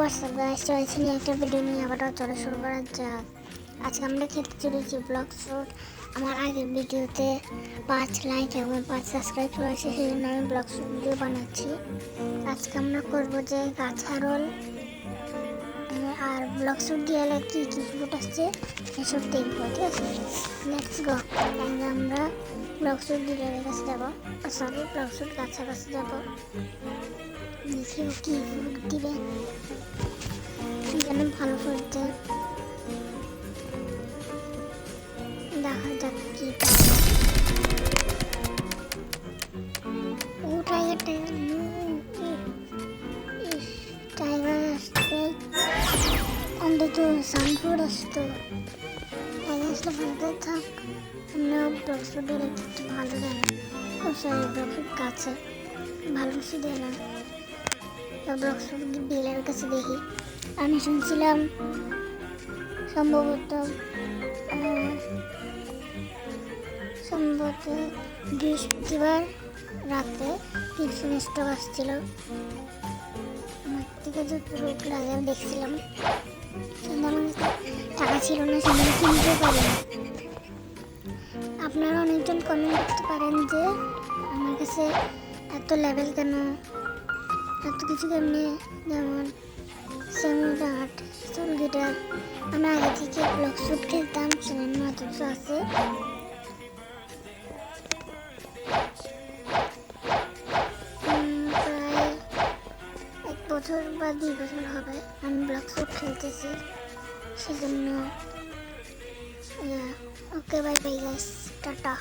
WhatsApp guys, চলেছি নিয়ে একটা ভিডিও নিয়ে আবারও চলে শুরু করা যাক। আজকে আমরা খেতে চলেছি ব্লক ফ্রুট। আমার আগের ভিডিওতে 5 লাইক এবং 5 সাবস্ক্রাইব রয়েছে, সেই জন্য আমি ব্লক ফ্রুট ভিডিও বানাচ্ছি। আজকে আমরা করবো যে গাছা রোল আর ব্লক ফ্রুট দিয়ে কী কী ফ্রুট আসছে এসব দেখবো, ঠিক আছে? Let's go. আমরা ব্লক ফ্রুট ডিলারের কাছে যাবো, সরি ব্লক ফ্রুট গাছার কাছে যাবো, দেখি ও কী ফ্রুট দিবে, যেন ভালো ফ্রুট দেয়। দেখা যাক কি ও টাইগার টাইগার আসছে, অন্তত সানফুড আসতো। টাইগার আসলে ভালো থাক, আমরা ব্লক ফ্রুট দিলে একটু ভালো দেয় না। ও সরি ব্লক ফ্রুট গাছে ভালো কিছু দেয় না। ব্লক ফ্রুট ডিলারের কাছে দেখি। আমি শুনছিলাম সম্ভবত বৃহস্পতিবার রাতে টিফিন স্টক আসছিল। আমার থেকে যত রোগ লাগে আমি দেখছিলাম, কিন্তু আমার টাকা ছিল না, সেখানে কিনতে পারি না। আপনারা অনেকজন কমেন্ট করতে পারেন যে আমার কাছে এত লেভেল কেন, এত কিছু কেমনি, যেমন সেমুলাট, সোল গিটার। আমি আগে থেকে ব্লক ফ্রুট খেলতাম, সেখানে এত কিছু আছে। প্রায় 1 বছর বা 2 বছর হবে আমি ব্লক ফ্রুট খেলতেছি, সেজন্য okay bye bye guys, tata.